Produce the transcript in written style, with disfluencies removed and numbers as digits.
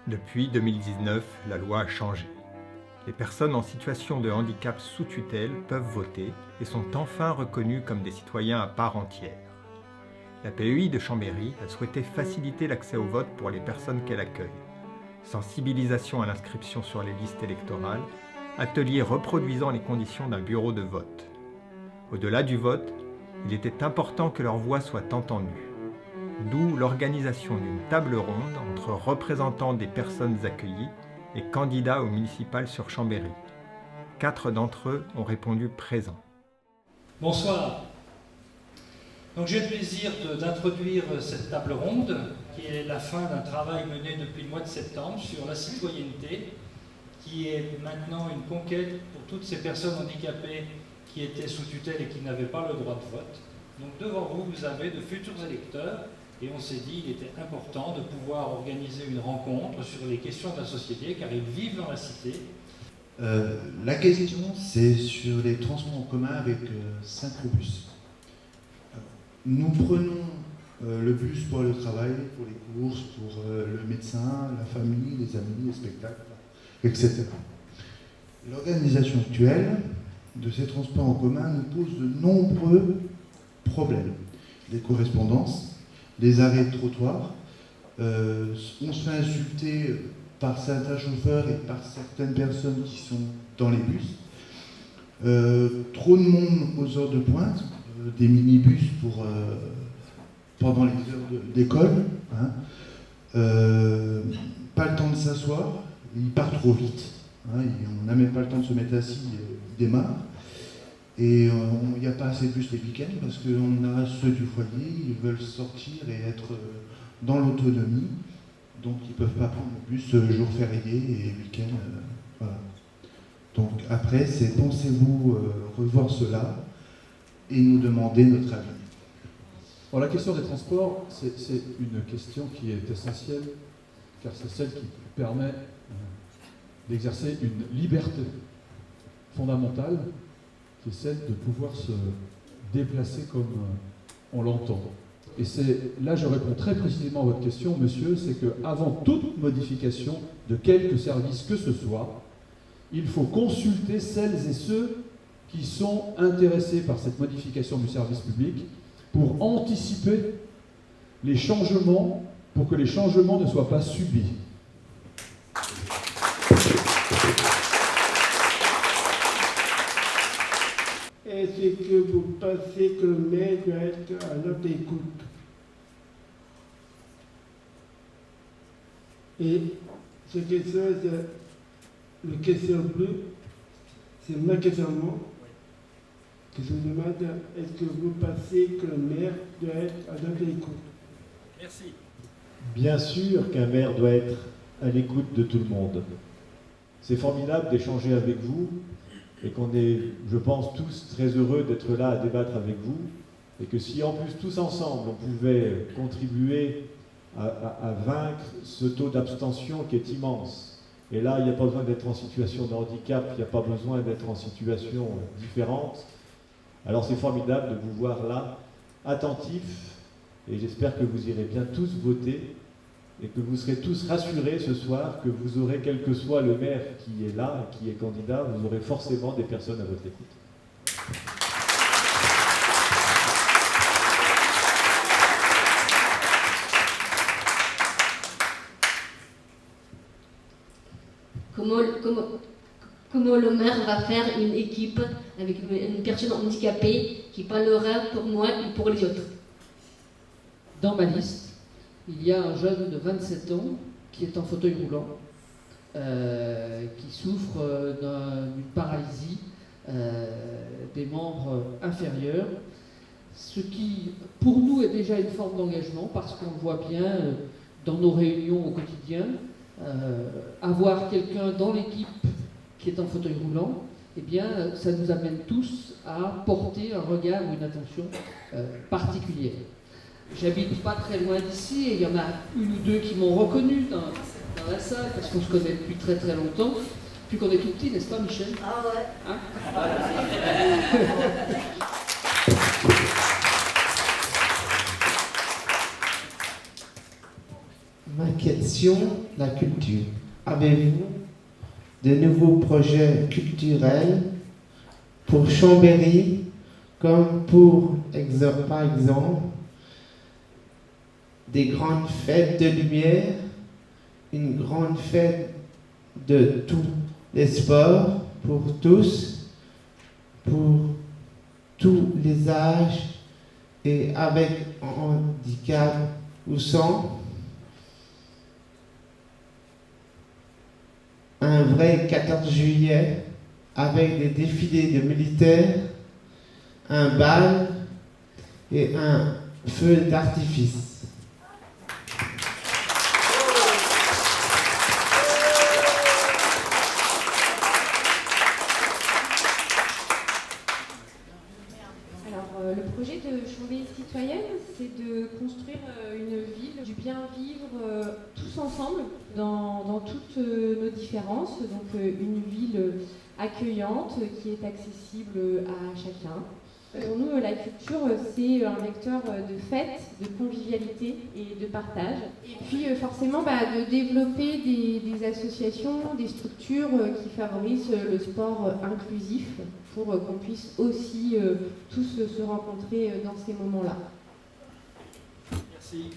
Depuis 2019, la loi a changé. Les personnes en situation de handicap sous tutelle peuvent voter et sont enfin reconnues comme des citoyens à part entière. La PEI de Chambéry a souhaité faciliter l'accès au vote pour les personnes qu'elle accueille. Sensibilisation à l'inscription sur les listes électorales, ateliers reproduisant les conditions d'un bureau de vote. Au-delà du vote, il était important que leur voix soit entendue. D'où l'organisation d'une table ronde entre représentants des personnes accueillies et candidats au municipal sur Chambéry. 4 d'entre eux ont répondu présents. Bonsoir. Donc j'ai le plaisir d'introduire cette table ronde qui est la fin d'un travail mené depuis le mois de septembre sur la citoyenneté, qui est maintenant une conquête pour toutes ces personnes handicapées qui étaient sous tutelle et qui n'avaient pas le droit de vote. Donc devant vous, vous avez de futurs électeurs et on s'est dit qu'il était important de pouvoir organiser une rencontre sur les questions de la société car ils vivent dans la cité. La question, c'est sur les transports en commun avec Synchro-Bus. Nous prenons le bus pour le travail, pour les courses, pour le médecin, la famille, les amis, les spectacles, etc. L'organisation actuelle de ces transports en commun nous pose de nombreux problèmes. Les correspondances, les arrêts de trottoir, on se fait insulter par certains chauffeurs et par certaines personnes qui sont dans les bus. Trop de monde aux heures de pointe, des minibus pendant les heures d'école. Hein. Pas le temps de s'asseoir, il part trop vite. Hein, on n'a même pas le temps de se mettre assis, il démarre. Et il n'y a pas assez de bus les week-ends parce qu'on a ceux du foyer, ils veulent sortir et être dans l'autonomie. Donc ils ne peuvent pas prendre le bus jour férié et week-end. Voilà. Donc après, c'est pensez-vous revoir cela et nous demander notre avis. Bon, la question des transports, c'est une question qui est essentielle, car c'est celle qui permet d'exercer une liberté fondamentale, qui est celle de pouvoir se déplacer comme on l'entend. Et là, je réponds très précisément à votre question, monsieur, c'est qu'avant toute modification de quelque service que ce soit, il faut consulter celles et ceux qui sont intéressés par cette modification du service public pour anticiper les changements, pour que les changements ne soient pas subis. Est-ce que vous pensez que le maire doit être à notre écoute? Et ce question, le question bleu, c'est ma question que je vous demande, est-ce que vous pensez que le maire doit être à notre écoute? Merci. Bien sûr qu'un maire doit être à l'écoute de tout le monde. C'est formidable d'échanger avec vous et qu'on est, je pense, tous très heureux d'être là à débattre avec vous et que si en plus tous ensemble on pouvait contribuer à vaincre ce taux d'abstention qui est immense. Et là, il n'y a pas besoin d'être en situation de handicap, il n'y a pas besoin d'être en situation différente. Alors c'est formidable de vous voir là, attentifs, et j'espère que vous irez bien tous voter et que vous serez tous rassurés ce soir que vous aurez, quel que soit le maire qui est là, qui est candidat, vous aurez forcément des personnes à votre écoute. Comment le maire va faire une équipe avec une personne handicapée qui parlera pour moi et pour les autres? Dans ma liste, il y a un jeune de 27 ans qui est en fauteuil roulant, qui souffre d'une paralysie des membres inférieurs, ce qui, pour nous, est déjà une forme d'engagement, parce qu'on le voit bien dans nos réunions au quotidien, avoir quelqu'un dans l'équipe qui est en fauteuil roulant, eh bien, ça nous amène tous à porter un regard ou une attention particulière. J'habite pas très loin d'ici et il y en a une ou deux qui m'ont reconnu dans la salle parce qu'on se connaît depuis très très longtemps, depuis qu'on est tout petit, n'est-ce pas, Michel? Ah ouais. Hein? Ma question, la culture. Avez-vous de nouveaux projets culturels pour Chambéry, comme par exemple des grandes fêtes de lumière, une grande fête de tous les sports pour tous, pour tous les âges et avec handicap ou sans? Un vrai 14 juillet avec des défilés de militaires, un bal et un feu d'artifice. Le projet de Chambéry citoyenne, c'est de construire une ville du bien vivre tous ensemble dans toutes nos différences. Donc une ville accueillante qui est accessible à chacun. Pour nous, la culture, c'est un vecteur de fête, de convivialité et de partage. Et puis forcément, de développer des associations, des structures qui favorisent le sport inclusif pour qu'on puisse aussi tous se rencontrer dans ces moments-là. Merci.